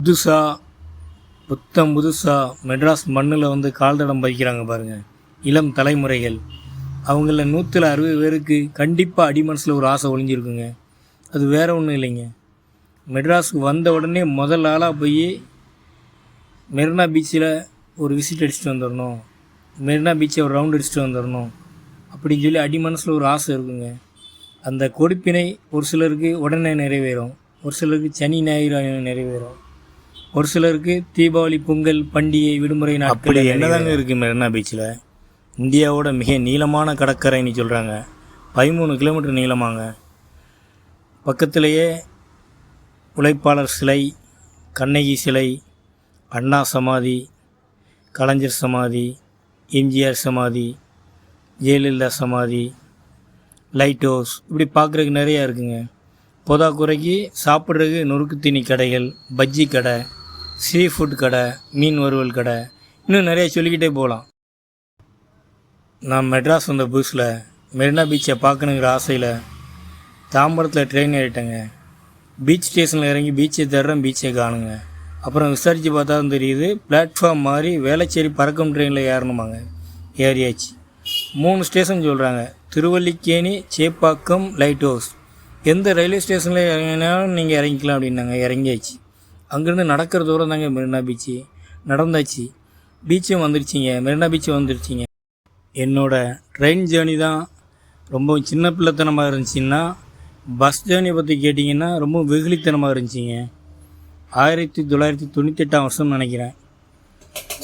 புதுசாக மெட்ராஸ் மண்ணில் வந்து கால் தடம் பதிக்கிறாங்க பாருங்கள். இளம் தலைமுறைகள் அவங்கள 160 பேருக்கு கண்டிப்பாக அடி மனசில் ஒரு ஆசை ஒளிஞ்சிருக்குங்க. அது வேறு ஒன்றும் இல்லைங்க. மெட்ராஸுக்கு வந்த உடனே முதல் ஆளாக போய் மெரினா பீச்சில் ஒரு விசிட் அடிச்சுட்டு வந்துடணும், மெரினா பீச்சை ஒரு ரவுண்ட் அடிச்சுட்டு வந்துடணும் அப்படின்னு சொல்லி அடி மனசில் ஒரு ஆசை இருக்குங்க. அந்த கொடுப்பினை ஒரு சிலருக்கு உடனே நிறைவேறும், ஒரு சிலருக்கு சனி ஞாயிறு நிறைவேறும், ஒரு சிலருக்கு தீபாவளி, பொங்கல், பண்டிகை, விடுமுறை நாட்கள் என்னதாங்க இருக்குது. மெரினா பீச்சில் இந்தியாவோட மிக நீளமான கடற்கரைன்னு சொல்கிறாங்க. 13 கிலோமீட்டர் நீளமாங்க. பக்கத்திலேயே உழைப்பாளர் சிலை, கண்ணகி சிலை, அண்ணா சமாதி, கலைஞர் சமாதி, எம்ஜிஆர் சமாதி, ஜெயலலிதா சமாதி, லைட் ஹவுஸ், இப்படி பார்க்குறதுக்கு நிறையா இருக்குங்க. பொதாக்குறைக்கு சாப்பிட்றதுக்கு நொறுக்கு தீனி கடைகள், பஜ்ஜி கடை, சீ ஃபுட் கடை, மீன் வறுவல் கடை, இன்னும் நிறைய சொல்லிக்கிட்டே போகலாம். நான் மெட்ராஸ் வந்த புதுசில் மெரினா பீச்சை பார்க்கணுங்கிற ஆசையில் தாம்பரத்தில் ட்ரெயின் ஏறிட்டேங்க. பீச் ஸ்டேஷனில் இறங்கி பீச்சை தேடுறேன், பீச்சை காணுங்க. அப்புறம் விசாரித்து பார்த்தா தான் தெரியுது, பிளாட்ஃபார்ம் மாதிரி வேளச்சேரி பறக்கும் ட்ரெயினில் ஏறணுமாங்க. ஏறியாச்சு. 3 ஸ்டேஷன் சொல்கிறாங்க: திருவல்லிக்கேணி, சேப்பாக்கம், லைட் ஹவுஸ். எந்த ரயில்வே ஸ்டேஷனில் இறங்கினாலும் நீங்கள் இறங்கிக்கலாம் அப்படின்னாங்க. இறங்கியாச்சு. அங்கேருந்து நடக்கிற தூரம் தாங்க மெரினா பீச்சு. நடந்தாச்சு, பீச்சும் வந்துருச்சிங்க, மெரினா பீச்சும் வந்துருச்சிங்க. என்னோடய ட்ரெயின் ஜேர்னி தான் ரொம்ப சின்ன பிள்ளைத்தனமாக இருந்துச்சுன்னா, பஸ் ஜேர்னியை பற்றி கேட்டிங்கன்னா ரொம்ப வெகுளித்தனமாக இருந்துச்சிங்க. 1998 வருஷம் நினைக்கிறேன்.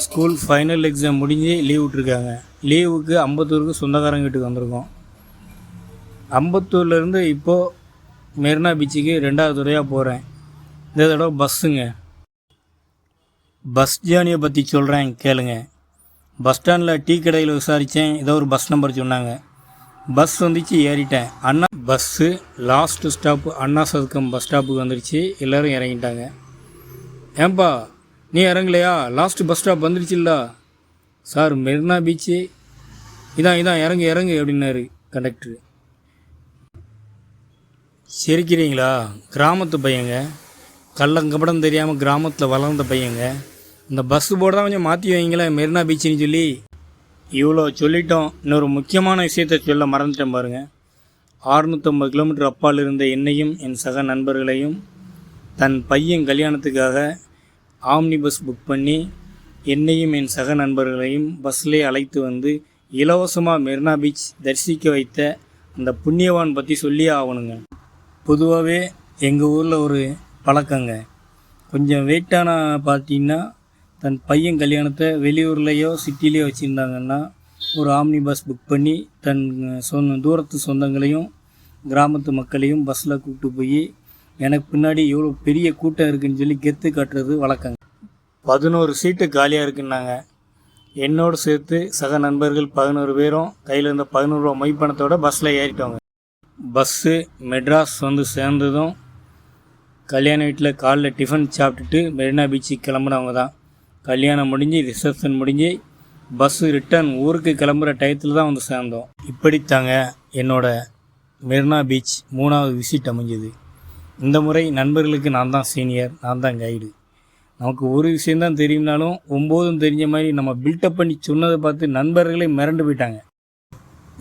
ஸ்கூல் ஃபைனல் எக்ஸாம் முடிஞ்சு லீவ் விட்ருக்காங்க. லீவுக்கு அம்பத்தூருக்கு சொந்தக்காரங்க வீட்டுக்கு வந்திருக்கோம். அம்பத்தூர்லேருந்து இப்போது மெரினா பீச்சுக்கு 2வது தடவையாக போகிறேன். இந்த தடவை பஸ்ஸுங்க. பஸ் ஜேர்னியை பற்றி சொல்கிறேன் கேளுங்க. பஸ் ஸ்டாண்டில் டீ கடையில் விசாரித்தேன். ஏதோ ஒரு பஸ் நம்பர் சொன்னாங்க. பஸ் வந்துச்சு, ஏறிட்டேன். அண்ணா பஸ்ஸு லாஸ்ட்டு ஸ்டாப்பு அண்ணா சதுக்கம் பஸ் ஸ்டாப்புக்கு வந்துடுச்சு. எல்லோரும் இறங்கிட்டாங்க. ஏன்பா நீ இறங்கலையா? லாஸ்ட்டு பஸ் ஸ்டாப் வந்துடுச்சுல்ல. சார் மெரினா பீச்சு இதான் இறங்கு அப்படின்னாரு கண்டக்டரு. சிரிக்கிறீங்களா? கிராமத்து பையங்க, கள்ளங்கப்படம் தெரியாமல் கிராமத்தில் வளர்ந்த பையங்க. இந்த பஸ்ஸு போர்டு தான் கொஞ்சம் மாற்றி வைங்களேன் மெரினா பீச்சுன்னு சொல்லி. இவ்வளோ சொல்லிட்டோம். இன்னொரு முக்கியமான விஷயத்தை சொல்ல மறந்துட்டேன் பாருங்கள். 650 கிலோமீட்டர் அப்பால் இருந்த என்னையும் என் சக நண்பர்களையும் தன் பையன் கல்யாணத்துக்காக ஆம்னி பஸ் புக் பண்ணி என்னையும் என் சக நண்பர்களையும் பஸ்ஸிலே அழைத்து வந்து இலவசமாக மெரினா பீச் தரிசிக்க வைத்த அந்த புண்ணியவான் பற்றி சொல்லியே ஆகணுங்க. பொதுவாகவே எங்கள் ஊரில் ஒரு பழக்கங்க, கொஞ்சம் வெயிட்டான பார்த்தீங்கன்னா தன் பையன் கல்யாணத்தை வெளியூர்லேயோ சிட்டிலேயோ வச்சுருந்தாங்கன்னா ஒரு ஆம்னி பஸ் புக் பண்ணி தன் தூரத்து சொந்தங்களையும் கிராமத்து மக்களையும் பஸ்ஸில் கூப்பிட்டு போய் எனக்கு பின்னாடி எவ்வளோ பெரிய கூட்டம் இருக்குதுன்னு சொல்லி கெத்து காட்டுறது வழக்கங்க. 11 சீட்டு காலியாக இருக்குன்னாங்க. என்னோடு சேர்த்து சக நண்பர்கள் 11 பேரும் கையில் இருந்த 11 ரூபா மைப்பணத்தோடு பஸ்ஸில் ஏறிட்டோங்க. பஸ்ஸு மெட்ராஸ் வந்து சேர்ந்ததும் கல்யாண வீட்டில் காலைல டிஃபன் சாப்பிட்டுட்டு மெரினா பீச்சுக்கு கிளம்புனவங்க தான். கல்யாணம் முடிஞ்சு ரிசப்ஷன் முடிஞ்சு பஸ்ஸு ரிட்டர்ன் ஊருக்கு கிளம்புற டயத்தில் தான் வந்து சேர்ந்தோம். இப்படித்தாங்க என்னோடய மெரினா பீச் 3வது விசிட் அமைஞ்சது. இந்த முறை நண்பர்களுக்கு நான் தான் சீனியர், நான் தான் கைடு. நமக்கு ஒரு விஷயந்தான் தெரியும்னாலும் 9ம் தெரிஞ்ச மாதிரி நம்ம பில்டப் பண்ணி சொன்னதை பார்த்து நண்பர்களே மிரண்டு போயிட்டாங்க.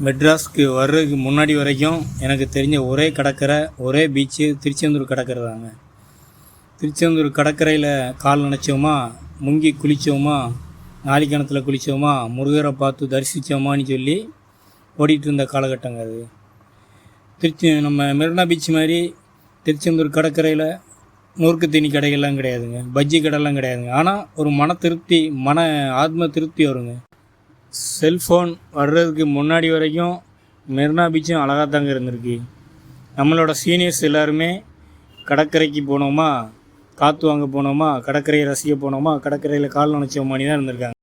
மெட்ராஸ்க்கு வர்றதுக்கு முன்னாடி வரைக்கும் எனக்கு தெரிஞ்ச ஒரே கடற்கரை, ஒரே பீச்சு திருச்செந்தூர் கடற்கரை தாங்க. திருச்செந்தூர் கடற்கரையில் கால் நினச்சோமா, முங்கி குளித்தோமா, நாளிக்கிணத்துல குளித்தோமா, முருகரை பார்த்து தரிசித்தோமான்னு சொல்லி ஓடிட்டு இருந்த காலகட்டங்க அது. நம்ம மெரினா பீச் மாதிரி திருச்செந்தூர் கடற்கரையில் நொறுக்கு தீனி கடைகள்லாம் கிடையாதுங்க, பஜ்ஜி கடைலாம் கிடையாதுங்க. ஆனால் ஒரு ஆத்ம திருப்தி வருங்க. செல்ஃபோன் வர்றதுக்கு முன்னாடி வரைக்கும் மெரினா பீச்சும் அழகாக தாங்க இருந்திருக்கு. நம்மளோட சீனியர்ஸ் எல்லாருமே கடற்கரைக்கு போனோமா, காற்று வாங்க போனோமா, கடற்கரையை ரசிக்க போனோமா, கடற்கரையில் கால் நினச்சோமானி தான் இருந்திருக்காங்க.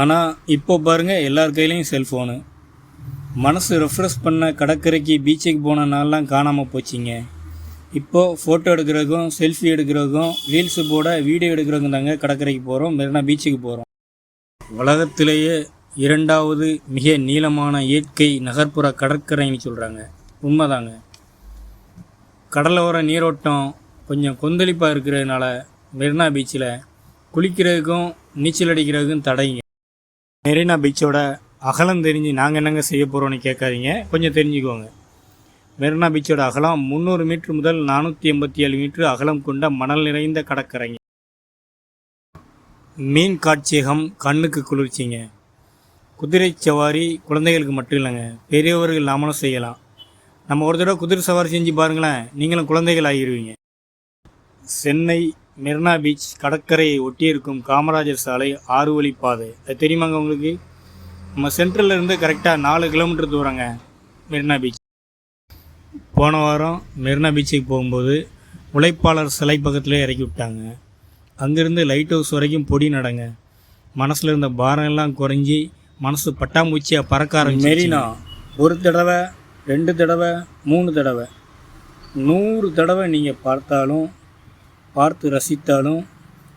ஆனால் இப்போ பாருங்கள், எல்லார் கையிலையும் செல்ஃபோனு. மனசு ரெஃப்ரெஷ் பண்ண கடற்கரைக்கு பீச்சுக்கு போன நாள்லாம் காணாமல் போச்சிங்க. இப்போது ஃபோட்டோ எடுக்கிறதுக்கும் செல்ஃபி எடுக்கிறதுக்கும் ரீல்ஸு போட வீடியோ எடுக்கிறதுக்கும் தாங்க கடற்கரைக்கு போகிறோம், மெரினா பீச்சுக்கு போகிறோம். உலகத்திலேயே 2வது மிக நீளமான இயற்கை நகர்ப்புற கடற்கரைன்னு சொல்கிறாங்க. உண்மைதாங்க. கடலோர நீரோட்டம் கொஞ்சம் கொந்தளிப்பாக இருக்கிறதுனால மெரினா பீச்சில் குளிக்கிறதுக்கும் நீச்சல் அடிக்கிறதுக்கும் தடைங்க. மெரினா பீச்சோட அகலம் தெரிஞ்சு நாங்கள் என்னங்க செய்ய போகிறோன்னு கேட்காதீங்க, கொஞ்சம் தெரிஞ்சுக்கோங்க. மெரினா பீச்சோட அகலம் 300 மீட்டர் முதல் 487 மீட்டர் அகலம் கொண்ட மணல் நிறைந்த கடற்கரைங்க. மீன் காட்சியகம் கண்ணுக்கு குளிர்ச்சிங்க. குதிரை சவாரி குழந்தைகளுக்கு மட்டும் இல்லைங்க, பெரியவர்கள் நாமளும் செய்யலாம். நம்ம ஒரு தடவை குதிரை சவாரி செஞ்சு பாருங்களேன், நீங்களும் குழந்தைகள் ஆகிடுவீங்க. சென்னை மெரினா பீச் கடற்கரையை ஒட்டியிருக்கும் காமராஜர் சாலை 6 வழி பாதை, அது தெரியுமாங்க உங்களுக்கு? நம்ம சென்ட்ரலில் இருந்து கரெக்டாக 4 கிலோமீட்டர் தூரங்க மெரினா பீச். போன வாரம் மெரினா பீச்சுக்கு போகும்போது உழைப்பாளர் சிலை பக்கத்துலேயே இறக்கி விட்டாங்க. அங்கேருந்து லைட் ஹவுஸ் வரைக்கும் பொடி நடங்க. மனசில் இருந்த பாரம் எல்லாம் குறைஞ்சி மனசு பட்டாம்பூச்சியாக பறக்க ஆரம்பிச்சு. மெரினா ஒரு தடவை, 2 தடவை, 3 தடவை, 100 தடவை நீங்கள் பார்த்து ரசித்தாலும்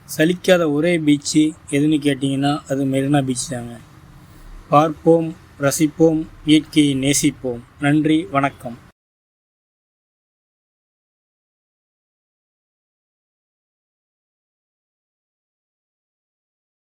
சலிக்காத ஒரே பீச்சு எதுன்னு கேட்டிங்கன்னா அது மெரினா பீச் தாங்க. பார்ப்போம், ரசிப்போம், இயற்கையை நேசிப்போம். நன்றி, வணக்கம்.